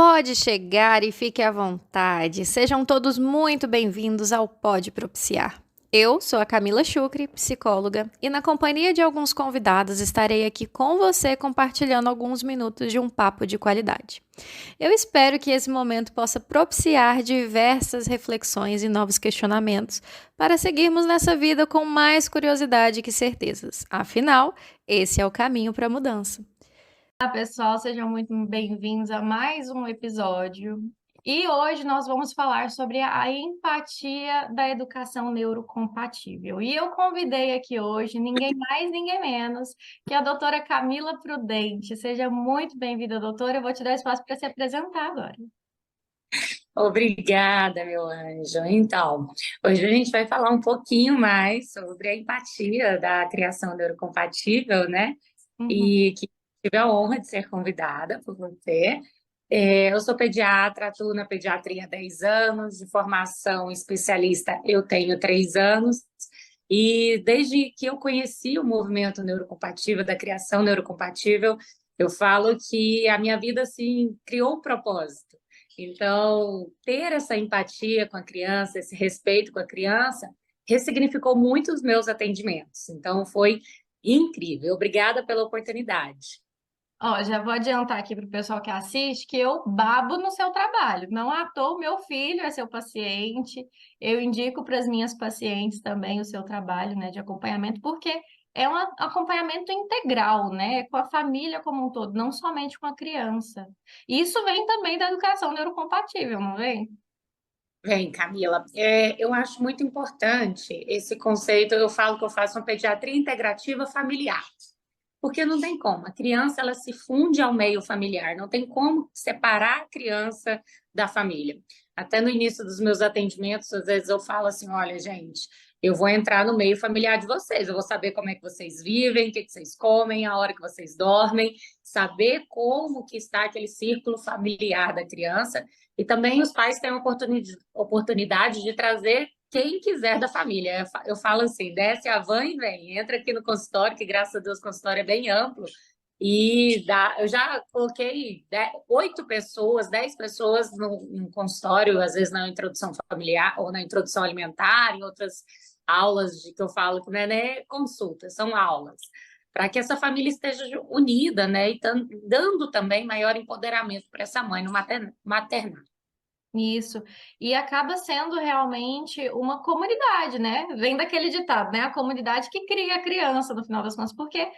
Pode chegar e fique à vontade. Sejam todos muito bem-vindos ao Pode Propiciar. Eu sou a Camila Chucre, psicóloga, e na companhia de alguns convidados estarei aqui com você compartilhando alguns minutos de um papo de qualidade. Eu espero que esse momento possa propiciar diversas reflexões e novos questionamentos para seguirmos nessa vida com mais curiosidade que certezas. Afinal, esse é o caminho para a mudança. Olá, pessoal, sejam muito bem-vindos a mais um episódio. E hoje nós vamos falar sobre a empatia da educação neurocompatível. E eu convidei aqui hoje ninguém mais, ninguém menos que a doutora Camila Prudente. Seja muito bem-vinda, doutora. Eu vou te dar espaço para se apresentar agora. Obrigada, meu anjo. Então, hoje a gente vai falar um pouquinho mais sobre a empatia da criação neurocompatível, né? Uhum. E que tive a honra de ser convidada por você. Eu sou pediatra, atuo na pediatria há 10 anos, de formação especialista eu tenho 3 anos, e desde que eu conheci o movimento neurocompatível, da criação neurocompatível, eu falo que a minha vida, assim, criou um propósito. Então, ter essa empatia com a criança, esse respeito com a criança, ressignificou muito os meus atendimentos. Então, foi incrível. Obrigada pela oportunidade. Ó, já vou adiantar aqui para o pessoal que assiste que eu babo no seu trabalho. Não à toa, meu filho é seu paciente. Eu indico para as minhas pacientes também o seu trabalho, né, de acompanhamento, porque é um acompanhamento integral, né, com a família como um todo, não somente com a criança. E isso vem também da educação neurocompatível, não vem? Vem, Camila, eu acho muito importante esse conceito. Eu falo que eu faço uma pediatria integrativa familiar, porque não tem como. A criança ela se funde ao meio familiar, não tem como separar a criança da família. Até no início dos meus atendimentos, às vezes eu falo assim: olha, gente, eu vou entrar no meio familiar de vocês, eu vou saber como é que vocês vivem, o que que vocês comem, a hora que vocês dormem, saber como que está aquele círculo familiar da criança. E também os pais têm a oportunidade de trazer quem quiser da família. Eu falo assim, desce a van e vem, entra aqui no consultório, que graças a Deus o consultório é bem amplo, e eu já coloquei 8 pessoas, 10 pessoas no consultório, às vezes na introdução familiar ou na introdução alimentar, em outras aulas de que eu falo que não é nem consulta, são aulas, para que essa família esteja unida, né, e dando também maior empoderamento para essa mãe no maternar. Isso. E acaba sendo realmente uma comunidade, né? Vem daquele ditado, né? A comunidade que cria a criança, no final das contas, porque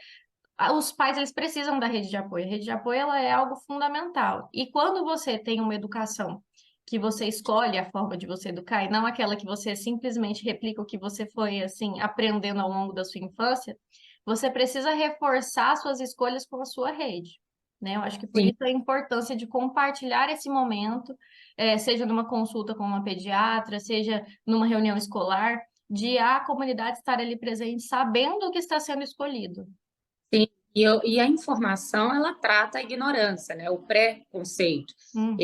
os pais eles precisam da rede de apoio. A rede de apoio ela é algo fundamental. E quando você tem uma educação que você escolhe a forma de você educar e não aquela que você simplesmente replica o que você foi assim aprendendo ao longo da sua infância, você precisa reforçar suas escolhas com a sua rede. Né? Eu acho que por Sim. isso a importância de compartilhar esse momento, seja numa consulta com uma pediatra, seja numa reunião escolar, de a comunidade estar ali presente, sabendo o que está sendo escolhido. Sim, e a informação, ela trata a ignorância, né? O preconceito. Uhum.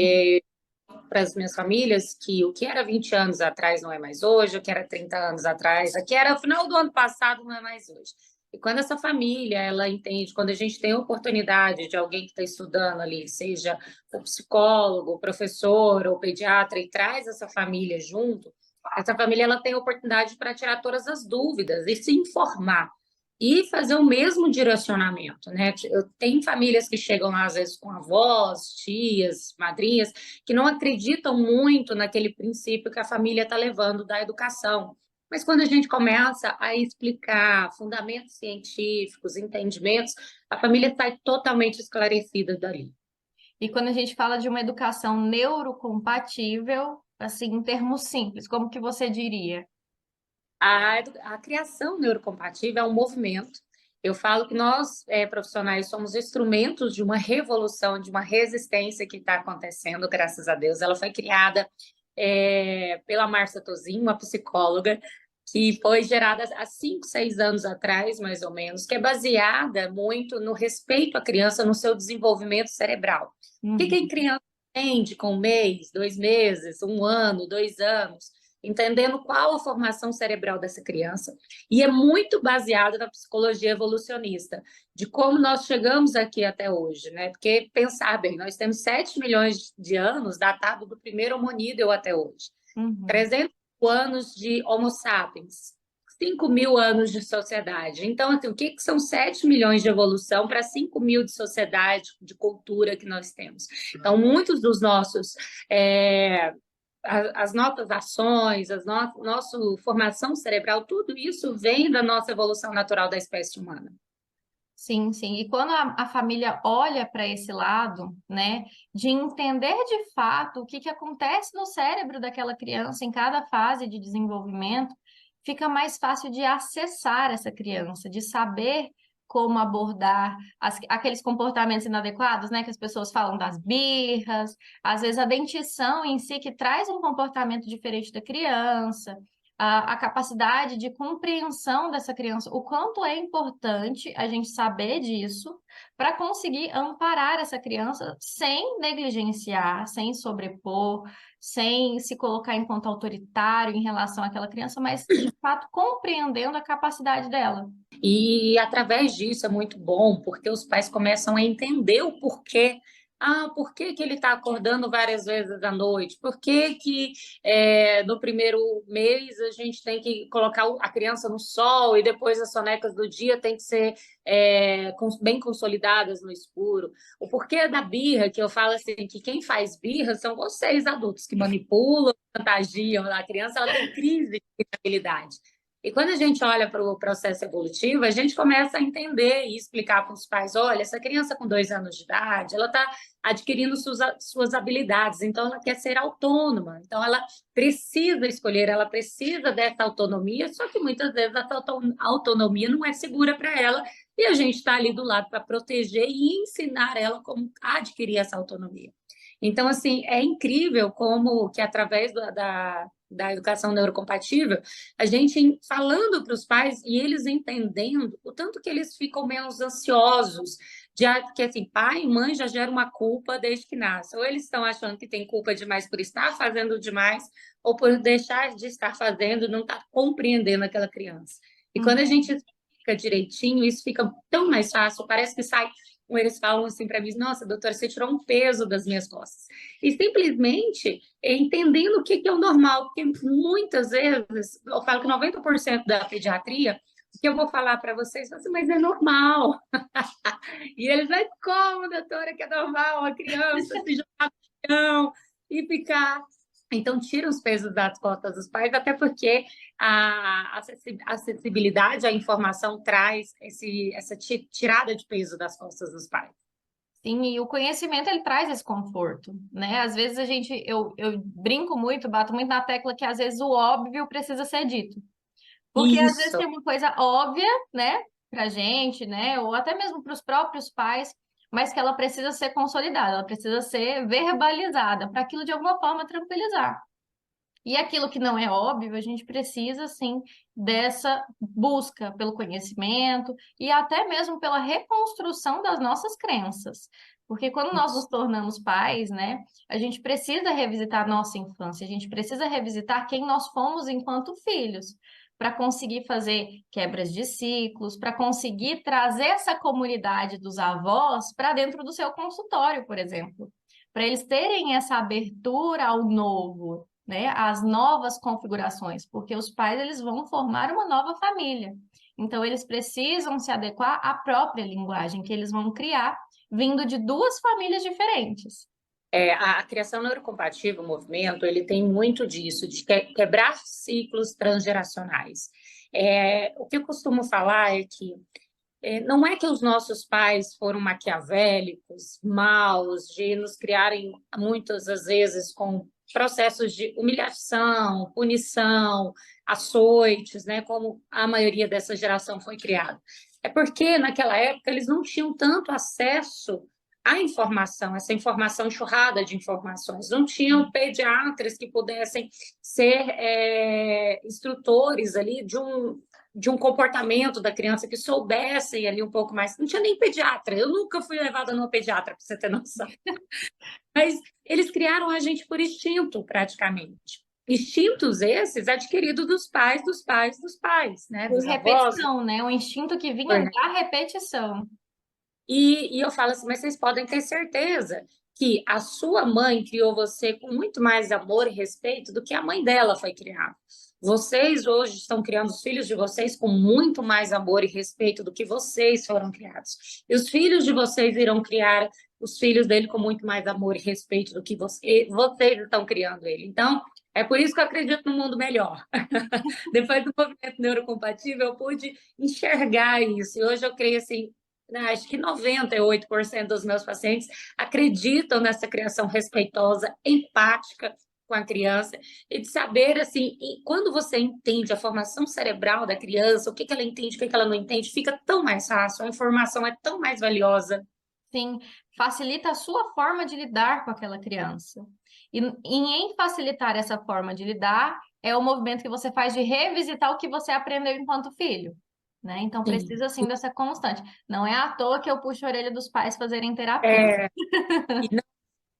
Para as minhas famílias, que o que era 20 anos atrás não é mais hoje, o que era 30 anos atrás, o que era o final do ano passado não é mais hoje. E quando essa família, ela entende, quando a gente tem a oportunidade de alguém que está estudando ali, seja o psicólogo, o professor ou o pediatra, e traz essa família junto, essa família ela tem a oportunidade para tirar todas as dúvidas e se informar e fazer o mesmo direcionamento, né? Eu tenho famílias que chegam lá, às vezes, com avós, tias, madrinhas, que não acreditam muito naquele princípio que a família está levando da educação. Mas quando a gente começa a explicar fundamentos científicos, entendimentos, a família sai totalmente esclarecida dali. E quando a gente fala de uma educação neurocompatível, assim, em termos simples, como que você diria? A criação neurocompatível é um movimento. Eu falo que nós, profissionais, somos instrumentos de uma revolução, de uma resistência que está acontecendo, graças a Deus. Ela foi criada, pela Márcia Tozin, uma psicóloga, que foi gerada há 5, 6 anos atrás, mais ou menos, que é baseada muito no respeito à criança, no seu desenvolvimento cerebral. O que Uhum. a criança aprende com 1 mês, 2 meses, 1 ano, 2 anos? entendendo qual a formação cerebral dessa criança, e é muito baseado na psicologia evolucionista, de como nós chegamos aqui até hoje, né? Porque, pensar bem, nós temos 7 milhões de anos datado do primeiro hominídeo até hoje, Uhum. 300 anos de Homo sapiens, 5.000 anos de sociedade. Então, assim, o que são 7 milhões de evolução para 5.000 de sociedade, de cultura que nós temos? Então, muitos dos nossos as nossas ações, nossa formação cerebral, tudo isso vem da nossa evolução natural da espécie humana. Sim, sim. E quando a família olha para esse lado, né, de entender de fato o que que acontece no cérebro daquela criança em cada fase de desenvolvimento, fica mais fácil de acessar essa criança, de saber como abordar aqueles comportamentos inadequados, né, que as pessoas falam das birras, às vezes a dentição em si que traz um comportamento diferente da criança, a capacidade de compreensão dessa criança, o quanto é importante a gente saber disso para conseguir amparar essa criança sem negligenciar, sem sobrepor, sem se colocar enquanto autoritário em relação àquela criança, mas de fato compreendendo a capacidade dela. E através disso é muito bom, porque os pais começam a entender o porquê. Ah, por que que ele está acordando várias vezes à noite? Por que que no primeiro mês a gente tem que colocar a criança no sol e depois as sonecas do dia têm que ser bem consolidadas no escuro? O porquê da birra, que eu falo assim, que quem faz birra são vocês adultos que manipulam, chantagiam a criança, ela tem crise de irritabilidade. E quando a gente olha para o processo evolutivo, a gente começa a entender e explicar para os pais: olha, essa criança com 2 anos de idade, ela está adquirindo suas habilidades, então ela quer ser autônoma, então ela precisa escolher, ela precisa dessa autonomia, só que muitas vezes essa autonomia não é segura para ela, e a gente está ali do lado para proteger e ensinar ela como adquirir essa autonomia. Então, assim, é incrível como que através da educação neurocompatível, a gente falando para os pais e eles entendendo o tanto que eles ficam menos ansiosos, que assim, pai e mãe já geram uma culpa desde que nasce. Ou eles estão achando que tem culpa demais por estar fazendo demais, ou por deixar de estar fazendo e não estar compreendendo aquela criança. E quando a gente explica direitinho, isso fica tão mais fácil, parece que sai. Eles falam assim para mim: nossa, doutora, você tirou um peso das minhas costas. E simplesmente entendendo o que é o normal, porque muitas vezes, eu falo que 90% da pediatria, o que eu vou falar para vocês, assim, mas é normal. E eles, mas como, doutora, que é normal a criança se jogar no chão e ficar. Então, tira os pesos das costas dos pais, até porque a acessibilidade à informação traz essa tirada de peso das costas dos pais. Sim, e o conhecimento ele traz esse conforto, né? Às vezes eu brinco muito, bato muito na tecla que às vezes o óbvio precisa ser dito. Porque às vezes Isso. tem uma coisa óbvia, né, pra gente, né, ou até mesmo para os próprios pais, mas que ela precisa ser consolidada, ela precisa ser verbalizada, para aquilo de alguma forma tranquilizar. E aquilo que não é óbvio, a gente precisa, sim, dessa busca pelo conhecimento e até mesmo pela reconstrução das nossas crenças. Porque quando nós nos tornamos pais, né, a gente precisa revisitar a nossa infância, a gente precisa revisitar quem nós fomos enquanto filhos, para conseguir fazer quebras de ciclos, para conseguir trazer essa comunidade dos avós para dentro do seu consultório, por exemplo, para eles terem essa abertura ao novo, né, as novas configurações, porque os pais eles vão formar uma nova família. Então eles precisam se adequar à própria linguagem que eles vão criar, vindo de duas famílias diferentes. A criação neurocompatível, o movimento, ele tem muito disso, de quebrar ciclos transgeracionais. O que eu costumo falar é que não é que os nossos pais foram maquiavélicos, maus, de nos criarem muitas das vezes com processos de humilhação, punição, açoites, né, como a maioria dessa geração foi criada. É porque naquela época eles não tinham tanto acesso à informação, essa informação enxurrada de informações. Não tinham pediatras que pudessem ser instrutores ali de um comportamento da criança, que soubessem ali um pouco mais. Não tinha nem pediatra. Eu nunca fui levada numa pediatra, para você ter noção. Mas eles criaram a gente por instinto, praticamente. instintos esses adquiridos dos pais, dos pais, dos pais, né? Por Dos avós. repetição, né? Um instinto que vinha da repetição. E eu falo assim, mas vocês podem ter certeza que a sua mãe criou você com muito mais amor e respeito do que a mãe dela foi criada. Vocês hoje estão criando os filhos de vocês com muito mais amor e respeito do que vocês foram criados. E os filhos de vocês irão criar os filhos dele com muito mais amor e respeito do que vocês estão criando ele. Então, é por isso que eu acredito no mundo melhor. Depois do movimento neurocompatível, eu pude enxergar isso. E hoje eu creio assim, acho que 98% dos meus pacientes acreditam nessa criação respeitosa, empática com a criança, e de saber, assim, quando você entende a formação cerebral da criança, o que ela entende, o que ela não entende, fica tão mais fácil, a informação é tão mais valiosa. Sim, facilita a sua forma de lidar com aquela criança. E em facilitar essa forma de lidar, é o movimento que você faz de revisitar o que você aprendeu enquanto filho, né? Então Sim. precisa sim dessa constante. Não é à toa que eu puxo a orelha dos pais fazerem terapia. É, e não,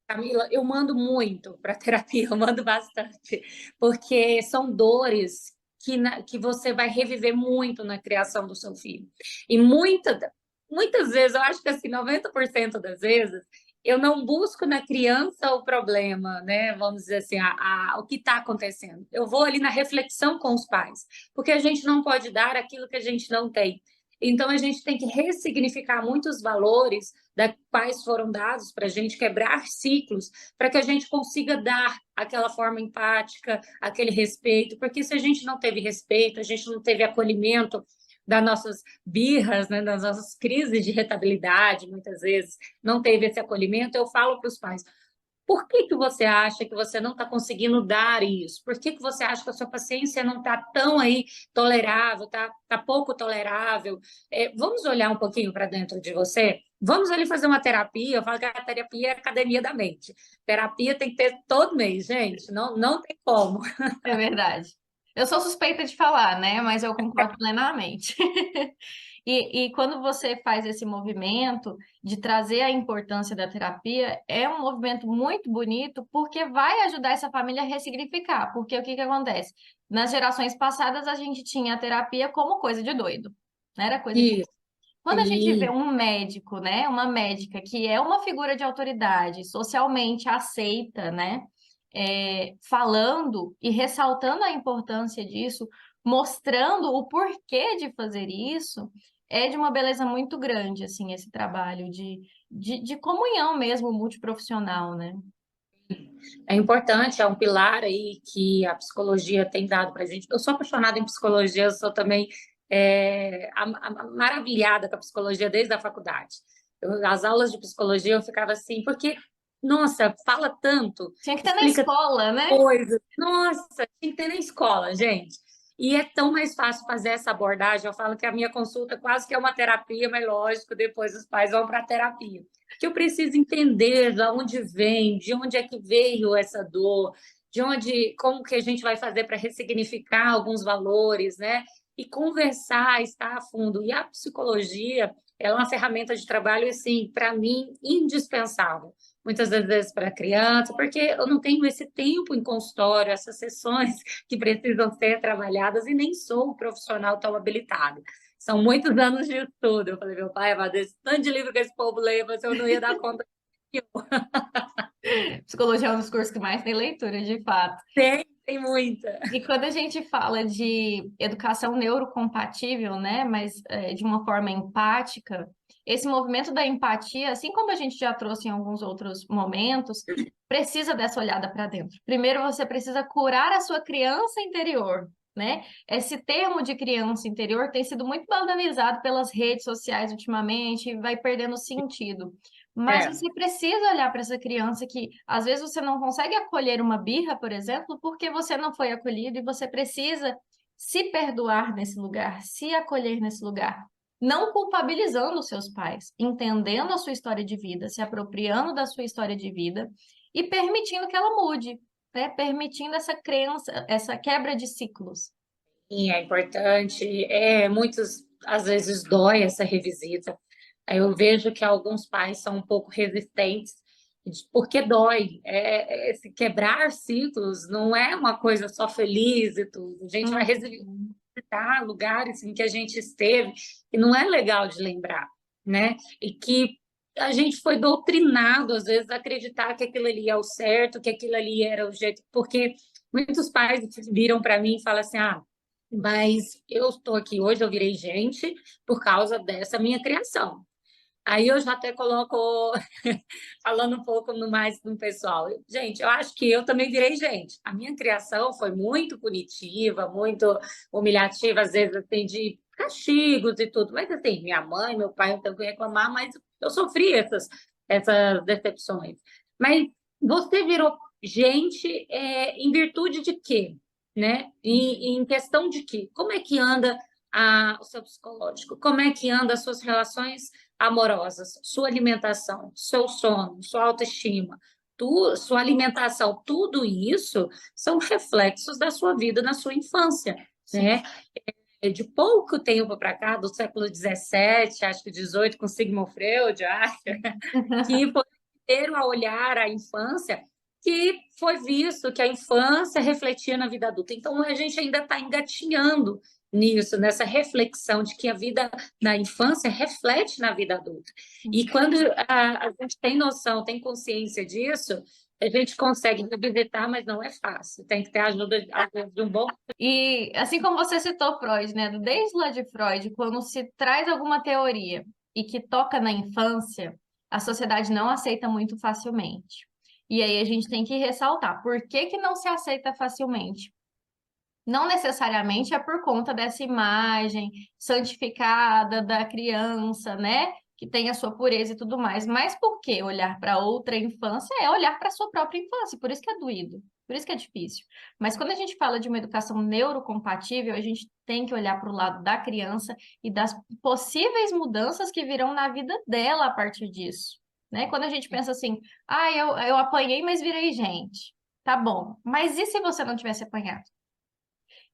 Camila, eu mando muito para terapia, eu mando bastante, porque são dores que você vai reviver muito na criação do seu filho. E muitas vezes, eu acho que assim, 90% das vezes, eu não busco na criança o problema, né? Vamos dizer assim, o que está acontecendo. Eu vou ali na reflexão com os pais, porque a gente não pode dar aquilo que a gente não tem. Então, a gente tem que ressignificar muitos valores da quais foram dados para a gente quebrar ciclos, para que a gente consiga dar aquela forma empática, aquele respeito, porque se a gente não teve respeito, a gente não teve acolhimento das nossas birras, né, das nossas crises de irritabilidade, muitas vezes não teve esse acolhimento, eu falo para os pais, por que você acha que você não está conseguindo dar isso? Por que você acha que a sua paciência não está tão aí tolerável, tá pouco tolerável? Vamos olhar um pouquinho para dentro de você? Vamos ali fazer uma terapia. Eu falo que a terapia é a academia da mente. Terapia tem que ter todo mês, gente. Não, não tem como. É verdade. Eu sou suspeita de falar, né? Mas eu concordo plenamente. E quando você faz esse movimento de trazer a importância da terapia, é um movimento muito bonito, porque vai ajudar essa família a ressignificar. Porque o que que acontece? Nas gerações passadas, a gente tinha a terapia como coisa de doido, né? Era coisa de. Isso, Quando a gente vê sim. um médico, né? Uma médica que é uma figura de autoridade, socialmente aceita, né? Falando e ressaltando a importância disso, mostrando o porquê de fazer isso, é de uma beleza muito grande, assim, esse trabalho de comunhão mesmo multiprofissional, né? É importante, é um pilar aí que a psicologia tem dado para a gente. Eu sou apaixonada em psicologia, eu sou também maravilhada com a psicologia desde a faculdade. As aulas de psicologia eu ficava assim, porque, nossa, fala tanto, Tinha que ter na explica escola, né? coisas. Nossa, tinha que ter na escola, gente. E é tão mais fácil fazer essa abordagem. Eu falo que a minha consulta quase que é uma terapia, mas lógico, depois os pais vão para a terapia. Que eu preciso entender de onde vem, de onde é que veio essa dor, de onde, como que a gente vai fazer para ressignificar alguns valores, né? E conversar, estar a fundo. E a psicologia, ela é uma ferramenta de trabalho, assim, para mim, indispensável muitas das vezes para criança, porque eu não tenho esse tempo em consultório, essas sessões que precisam ser trabalhadas e nem sou um profissional tão habilitado. São muitos anos de estudo. Eu falei, meu pai, mas esse tanto de livro que esse povo lê, mas eu não ia dar conta. Psicologia é um dos cursos que mais tem leitura, de fato. Tem muita. E quando a gente fala de educação neurocompatível, né, mas de uma forma empática, esse movimento da empatia, assim como a gente já trouxe em alguns outros momentos, precisa dessa olhada para dentro. Primeiro, você precisa curar a sua criança interior, né? Esse termo de criança interior tem sido muito banalizado pelas redes sociais ultimamente e vai perdendo sentido. Mas É, você precisa olhar para essa criança que às vezes você não consegue acolher uma birra, por exemplo, porque você não foi acolhido e você precisa se perdoar nesse lugar, se acolher nesse lugar, não culpabilizando os seus pais, entendendo a sua história de vida, se apropriando da sua história de vida e permitindo que ela mude, né? Permitindo essa crença, essa quebra de ciclos. sim, é importante. Muitos, às vezes, dói essa revisita. Aí eu vejo que alguns pais são um pouco resistentes porque dói. Esse quebrar ciclos não é uma coisa só feliz e tudo. A gente vai Uhum. revisitar lugares em que a gente esteve e não é legal de lembrar, né? E que a gente foi doutrinado, às vezes, a acreditar que aquilo ali é o certo, que aquilo ali era o jeito, porque muitos pais viram para mim e falam assim: ah, mas eu estou aqui hoje, eu virei gente por causa dessa minha criação. Aí eu já até coloco, falando um pouco no mais no pessoal. Gente, eu acho que eu também virei gente. A minha criação foi muito punitiva, muito humilhativa, às vezes assim, de castigos e tudo. Mas assim, minha mãe, meu pai não tenho que reclamar, mas eu sofri essas decepções. Mas você virou gente em virtude de quê? Né? Em questão de quê? Como é que anda o seu psicológico? Como é que anda as suas relações amorosas, sua alimentação, seu sono, sua autoestima, sua alimentação, tudo isso são reflexos da sua vida na sua infância, Sim. né? De pouco tempo para cá, do século XVII, acho que XVIII, com Sigmund Freud, acho, que foi ter a olhar a infância, que foi visto que a infância refletia na vida adulta. Então, a gente ainda está engatinhando nisso, nessa reflexão de que a vida na infância reflete na vida adulta. E quando a gente tem noção, tem consciência disso, a gente consegue revisitar, mas não é fácil. Tem que ter a ajuda, às vezes, de um bom. E assim como você citou Freud, né? Desde lá de Freud, quando se traz alguma teoria e que toca na infância, a sociedade não aceita muito facilmente. E aí a gente tem que ressaltar por que que não se aceita facilmente. Não necessariamente é por conta dessa imagem santificada da criança, né? Que tem a sua pureza e tudo mais. Mas por que olhar para outra infância é olhar para a sua própria infância? Por isso que é doído, por isso que é difícil. Mas quando a gente fala de uma educação neurocompatível, a gente tem que olhar para o lado da criança e das possíveis mudanças que virão na vida dela a partir disso. Né? Quando a gente pensa assim, ah, eu apanhei, mas virei gente. Tá bom, mas e se você não tivesse apanhado?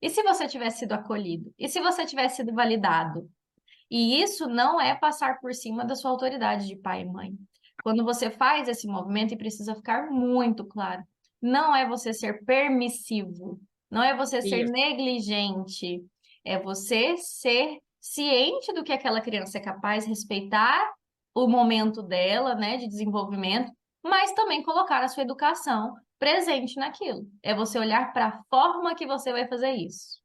E se você tivesse sido acolhido? E se você tivesse sido validado? E isso não é passar por cima da sua autoridade de pai e mãe. Quando você faz esse movimento, e precisa ficar muito claro, não é você ser permissivo, não é você ser Isso. negligente, é você ser ciente do que aquela criança é capaz, respeitar o momento dela, né, de desenvolvimento, mas também colocar a sua educação presente naquilo. É você olhar para a forma que você vai fazer isso.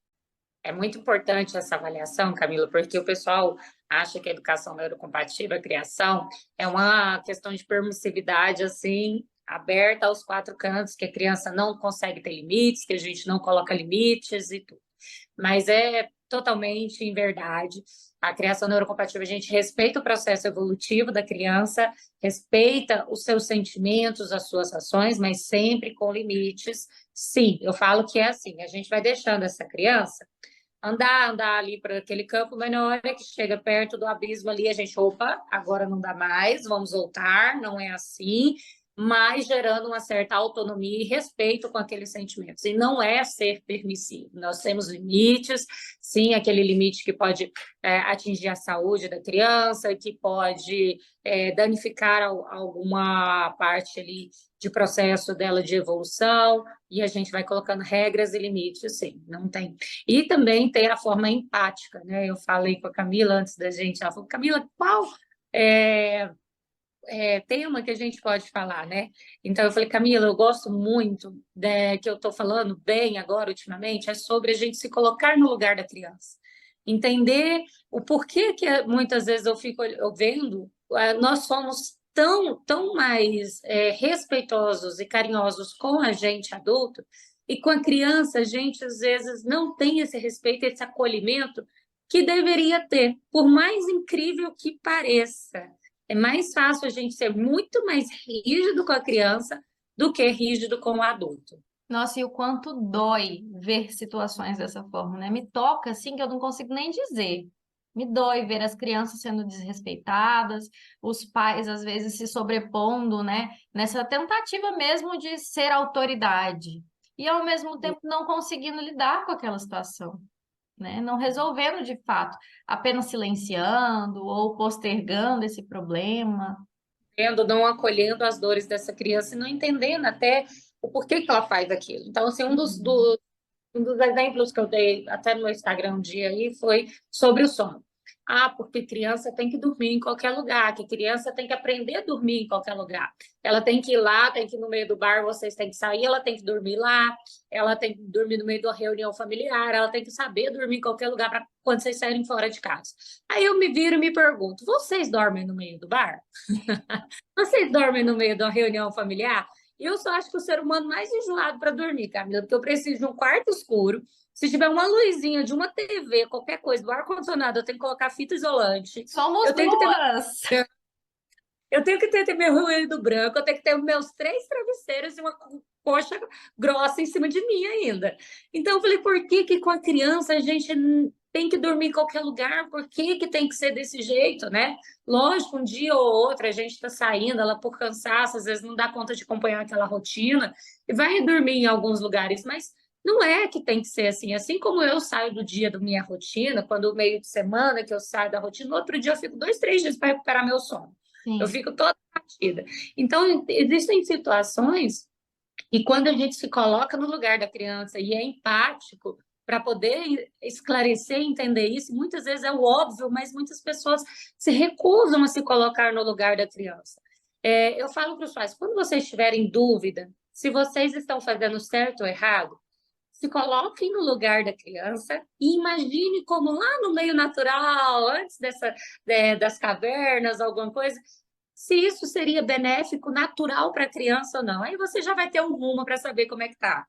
É muito importante essa avaliação, Camila, porque o pessoal acha que a educação neurocompatível, a criação, é uma questão de permissividade, assim, aberta aos quatro cantos, que a criança não consegue ter limites, que a gente não coloca limites e tudo. Mas é totalmente em verdade. A criação neurocompatível, a gente respeita o processo evolutivo da criança, respeita os seus sentimentos, as suas ações, mas sempre com limites. Sim, eu falo que é assim, a gente vai deixando essa criança andar ali para aquele campo, mas na hora que chega perto do abismo ali, a gente, opa, agora não dá mais, vamos voltar, não é assim, mas gerando uma certa autonomia e respeito com aqueles sentimentos. E não é ser permissivo, nós temos limites, sim, aquele limite que pode atingir a saúde da criança, que pode danificar alguma parte ali de processo dela de evolução, e a gente vai colocando regras e limites, sim, não tem. E também tem a forma empática, né? Eu falei com a Camila antes da gente, ela falou, Camila, qual é, tema que a gente pode falar, né? Então eu falei, Camila, eu gosto muito que eu estou falando bem agora ultimamente, é sobre a gente se colocar no lugar da criança. Entender o porquê que muitas vezes eu fico vendo, nós somos tão mais respeitosos e carinhosos com a gente adulto, e com a criança a gente às vezes não tem esse respeito, esse acolhimento que deveria ter, por mais incrível que pareça. É mais fácil a gente ser muito mais rígido com a criança do que rígido com o adulto. Nossa, e o quanto dói ver situações dessa forma, né? Me toca assim que eu não consigo nem dizer. Me dói ver as crianças sendo desrespeitadas, os pais às vezes se sobrepondo, né? Nessa tentativa mesmo de ser autoridade. E ao mesmo tempo não conseguindo lidar com aquela situação, né? Não resolvendo de fato, apenas silenciando ou postergando esse problema. não acolhendo as dores dessa criança e não entendendo até o porquê que ela faz aquilo. Então, assim, um dos exemplos que eu dei até no meu Instagram um dia aí foi sobre o sono. Ah, porque criança tem que dormir em qualquer lugar, que criança tem que aprender a dormir em qualquer lugar. Ela tem que ir lá, tem que ir no meio do bar, vocês têm que sair, ela tem que dormir lá, ela tem que dormir no meio da reunião familiar, ela tem que saber dormir em qualquer lugar para quando vocês saírem fora de casa. Aí eu me viro e me pergunto: vocês dormem no meio do bar? Vocês dormem no meio da reunião familiar? Eu só acho que o ser humano mais enjoado para dormir, Camila, porque eu preciso de um quarto escuro. Se tiver uma luzinha de uma TV, qualquer coisa, do ar-condicionado, eu tenho que colocar fita isolante. Somos Eu tenho que ter duas! eu tenho que ter meu ruído branco, eu tenho que ter meus 3 travesseiros e uma coxa grossa em cima de mim ainda. Então, eu falei, por que que com a criança a gente tem que dormir em qualquer lugar? Por que que tem que ser desse jeito, né? Lógico, um dia ou outro a gente está saindo, ela por cansaço, às vezes não dá conta de acompanhar aquela rotina, e vai dormir em alguns lugares, mas não é que tem que ser assim. Assim como eu saio do dia da minha rotina, quando o meio de semana que eu saio da rotina, no outro dia eu fico 2, 3 dias para recuperar meu sono. Eu Sim. fico toda batida. Então, existem situações e quando a gente se coloca no lugar da criança e é empático para poder esclarecer e entender isso, muitas vezes é o óbvio, mas muitas pessoas se recusam a se colocar no lugar da criança. Eu falo para os pais, quando vocês tiverem dúvida se vocês estão fazendo certo ou errado, se coloquem no lugar da criança e imagine como lá no meio natural, antes das cavernas, alguma coisa, se isso seria benéfico, natural para a criança ou não. Aí você já vai ter um rumo para saber como é que tá.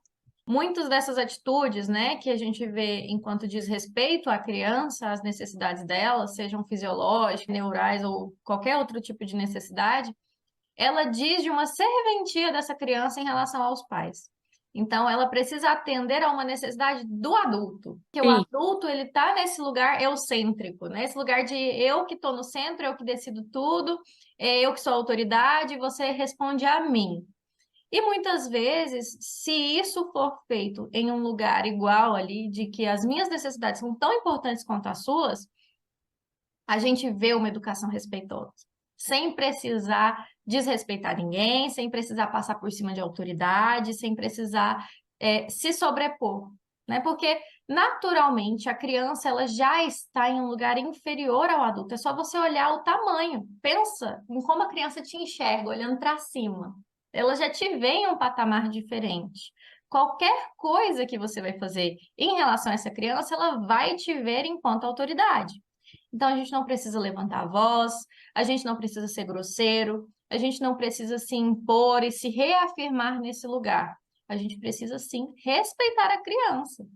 Muitas dessas atitudes, né, que a gente vê enquanto diz respeito à criança, às necessidades dela, sejam fisiológicas, neurais ou qualquer outro tipo de necessidade, ela diz de uma serventia dessa criança em relação aos pais. Então, ela precisa atender a uma necessidade do adulto. Que o Sim, adulto, ele está nesse lugar eucêntrico, né? Esse lugar de eu que estou no centro, eu que decido tudo, eu que sou a autoridade, você responde a mim. E muitas vezes, se isso for feito em um lugar igual ali, de que as minhas necessidades são tão importantes quanto as suas, a gente vê uma educação respeitosa, sem precisar desrespeitar ninguém, sem precisar passar por cima de autoridade, sem precisar se sobrepor, né? Porque naturalmente a criança ela já está em um lugar inferior ao adulto. É só você olhar o tamanho. Pensa em como a criança te enxerga olhando para cima. Ela já te vê em um patamar diferente. Qualquer coisa que você vai fazer em relação a essa criança, ela vai te ver enquanto autoridade. Então, a gente não precisa levantar a voz, a gente não precisa ser grosseiro, a gente não precisa se impor e se reafirmar nesse lugar. A gente precisa, sim, respeitar a criança,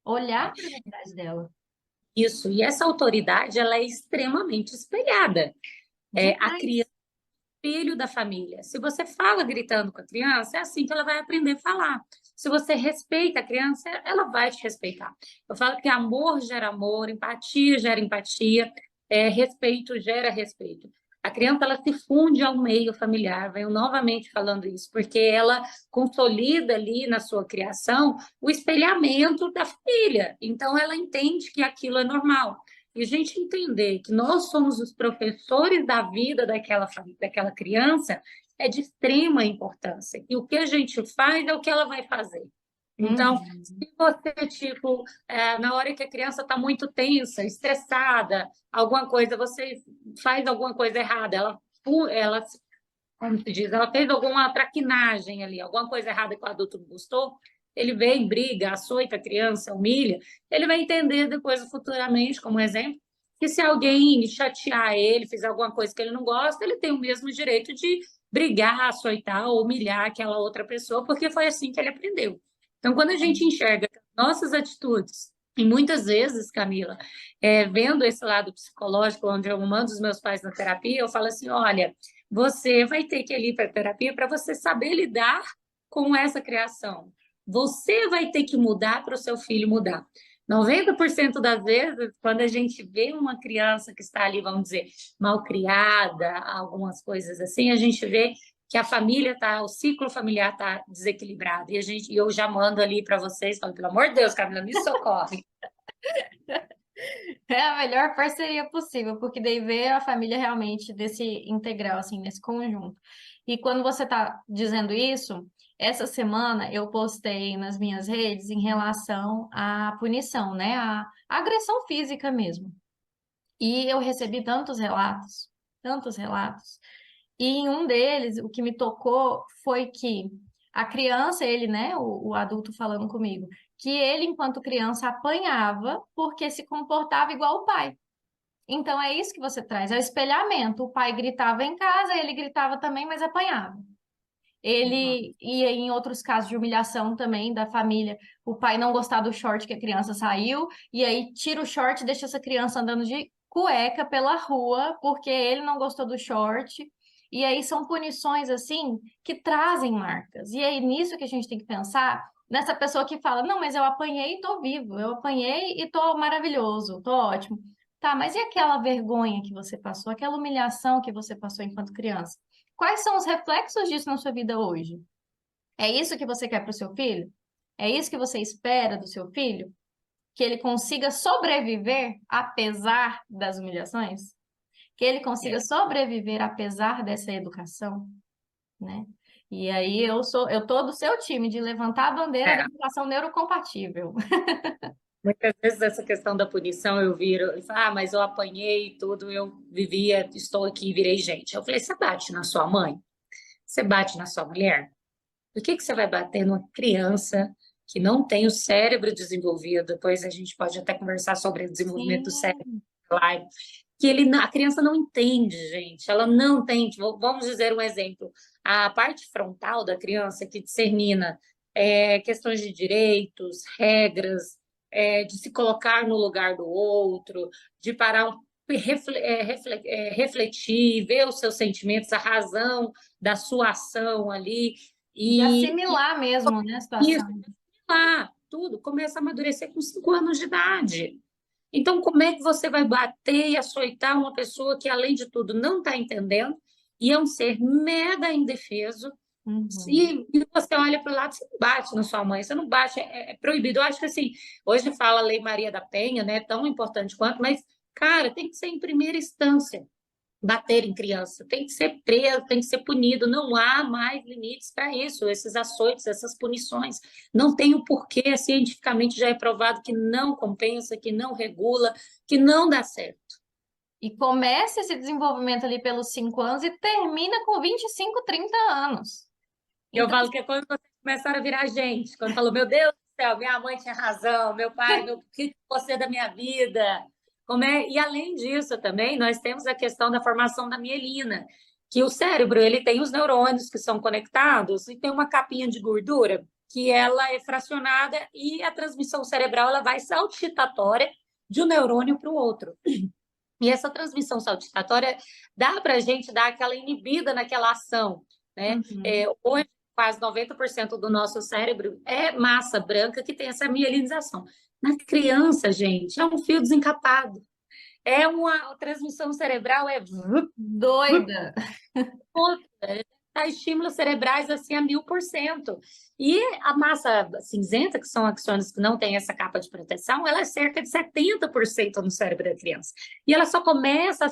olhar para a realidade dela. isso. E essa autoridade, ela é extremamente espelhada. A Demais. criança filho da família. Se você fala gritando com a criança, é assim que ela vai aprender a falar. Se você respeita a criança, ela vai te respeitar. Eu falo que amor gera amor, empatia gera empatia, respeito gera respeito. A criança ela se funde ao meio familiar, venho novamente falando isso, porque ela consolida ali na sua criação o espelhamento da família. Então ela entende que aquilo é normal. E a gente entender que nós somos os professores da vida daquela criança é de extrema importância. E o que a gente faz é o que ela vai fazer. Então, Uhum. se você, tipo, na hora que a criança está muito tensa, estressada, alguma coisa, você faz alguma coisa errada, ela, como se diz, ela fez alguma traquinagem ali, alguma coisa errada que o adulto não gostou, ele vem, briga, açoita a criança, humilha, ele vai entender depois, futuramente, como exemplo, que se alguém chatear ele, fizer alguma coisa que ele não gosta, ele tem o mesmo direito de brigar, açoitar ou humilhar aquela outra pessoa, porque foi assim que ele aprendeu. Então, quando a gente enxerga nossas atitudes, e muitas vezes, Camila, vendo esse lado psicológico, onde eu mando os meus pais na terapia, eu falo assim, olha, você vai ter que ir para a terapia para você saber lidar com essa criação. Você vai ter que mudar para o seu filho mudar. 90% das vezes, quando a gente vê uma criança que está ali, vamos dizer, mal criada, algumas coisas assim, a gente vê que a família tá, o ciclo familiar tá desequilibrado. E eu já mando ali para vocês, falo, pelo amor de Deus, Camila, me socorre. É a melhor parceria possível, porque daí vê a família realmente desse integral, assim, nesse conjunto. E quando você está dizendo isso, essa semana eu postei nas minhas redes em relação à punição, né? A agressão física mesmo. E eu recebi tantos relatos. E em um deles, o que me tocou foi que a criança, ele, né, o adulto falando comigo, que ele, enquanto criança, apanhava porque se comportava igual o pai. Então é isso que você traz, é o espelhamento. O pai gritava em casa, ele gritava também, mas apanhava. Uhum. Ele ia em outros casos de humilhação também da família, o pai não gostar do short que a criança saiu, e aí tira o short e deixa essa criança andando de cueca pela rua, porque ele não gostou do short. E aí são punições assim que trazem marcas. E é nisso que a gente tem que pensar, nessa pessoa que fala: "Não, mas eu apanhei e tô vivo, eu apanhei e tô maravilhoso, tô ótimo". Tá, mas e aquela vergonha que você passou, aquela humilhação que você passou enquanto criança? Quais são os reflexos disso na sua vida hoje? É isso que você quer para o seu filho? É isso que você espera do seu filho? Que ele consiga sobreviver apesar das humilhações? Que ele consiga É. sobreviver apesar dessa educação, né? E aí eu tô do seu time de levantar a bandeira da É. educação neurocompatível. Muitas vezes essa questão da punição eu viro e falo, mas eu apanhei e tudo, eu vivia, estou aqui e virei gente. Eu falei, você bate na sua mãe? Você bate na sua mulher? Por que você vai bater numa criança que não tem o cérebro desenvolvido? Depois a gente pode até conversar sobre o desenvolvimento do cérebro, Sim, lá, que a criança não entende, gente. Ela não entende. Vamos dizer um exemplo. A parte frontal da criança que discernina questões de direitos, regras, de se colocar no lugar do outro, de parar refletir, ver os seus sentimentos, a razão da sua ação ali. de E assimilar mesmo, né, a isso situação. lá, tudo começa a amadurecer com 5 anos de idade. Então, como é que você vai bater e açoitar uma pessoa que, além de tudo, não está entendendo e é um ser mega indefeso? Uhum. E você olha para o lado, você não bate na sua mãe, você não bate, é proibido. Eu acho que assim, hoje fala a Lei Maria da Penha, né? Tão importante quanto, mas, cara, tem que ser em primeira instância bater em criança, tem que ser preso, tem que ser punido, não há mais limites para isso, esses açoites, essas punições, não tem o porquê, cientificamente já é provado que não compensa, que não regula, que não dá certo. E começa esse desenvolvimento ali pelos 5 anos e termina com 25, 30 anos. Eu Então, falo que é quando vocês começaram a virar gente, quando falou, meu Deus do céu, minha mãe tinha razão, meu pai, o que você é da minha vida? Como é? E além disso também, nós temos a questão da formação da mielina, que o cérebro ele tem os neurônios que são conectados e tem uma capinha de gordura que ela é fracionada e a transmissão cerebral ela vai saltitatória de um neurônio para o outro. E essa transmissão saltitatória dá para a gente dar aquela inibida naquela ação, né? uhum, Hoje, quase 90% do nosso cérebro é massa branca que tem essa mielinização. Na criança, gente, é um fio desencapado. É uma transmissão cerebral, doida. tá estímulos cerebrais assim a 1000%. E a massa cinzenta, que são axônios que não têm essa capa de proteção, ela é cerca de 70% no cérebro da criança. E ela só começa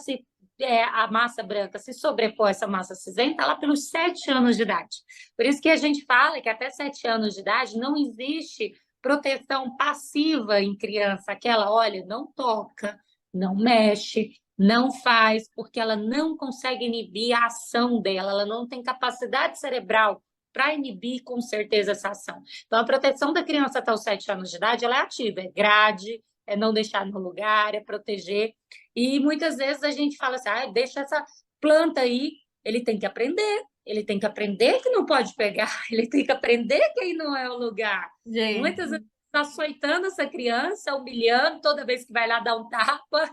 a massa branca se sobrepor a essa massa cinzenta lá pelos 7 anos de idade. Por isso que a gente fala que até 7 anos de idade não existe proteção passiva em criança, aquela, olha, não toca, não mexe, não faz, porque ela não consegue inibir a ação dela, ela não tem capacidade cerebral para inibir com certeza essa ação. Então, a proteção da criança até os 7 anos de idade, ela é ativa, é grade, é não deixar no lugar, é proteger. E muitas vezes a gente fala assim, deixa essa planta aí, ele tem que aprender que não pode pegar, ele tem que aprender que aí não é o lugar. Muitas vezes Gente, está açoitando essa criança, humilhando toda vez que vai lá dar um tapa,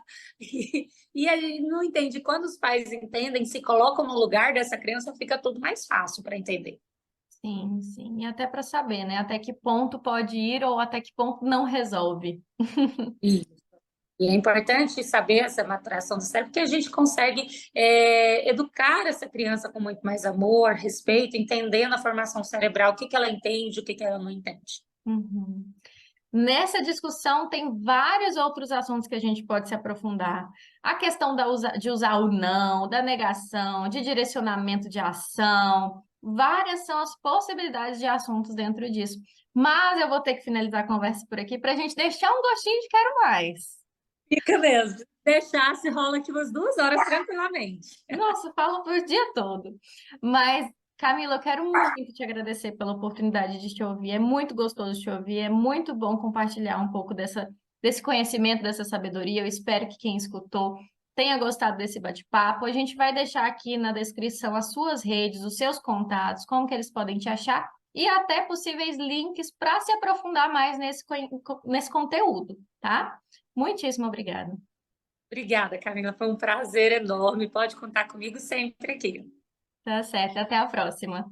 e a gente não entende. Quando os pais entendem, se colocam no lugar dessa criança, fica tudo mais fácil para entender. sim, sim. E até para saber, né? Até que ponto pode ir ou até que ponto não resolve. E, e é importante saber essa maturação do cérebro, porque a gente consegue educar essa criança com muito mais amor, respeito, entendendo a formação cerebral, o que ela entende, o que ela não entende. Uhum. Nessa discussão tem vários outros assuntos que a gente pode se aprofundar. A questão de usar o não, da negação, de direcionamento de ação. Várias são as possibilidades de assuntos dentro disso. Mas eu vou ter que finalizar a conversa por aqui para a gente deixar um gostinho de quero mais. Fica mesmo. Se deixasse, rola aqui umas 2 horas tranquilamente. Nossa, falo por dia todo. Mas, Camila, eu quero muito te agradecer pela oportunidade de te ouvir. É muito gostoso te ouvir, é muito bom compartilhar um pouco desse conhecimento, dessa sabedoria. Eu espero que quem escutou tenha gostado desse bate-papo. A gente vai deixar aqui na descrição as suas redes, os seus contatos, como que eles podem te achar e até possíveis links para se aprofundar mais nesse conteúdo, tá? Muitíssimo obrigada. Obrigada, Camila. Foi um prazer enorme. Pode contar comigo sempre aqui. Tá certo, até a próxima.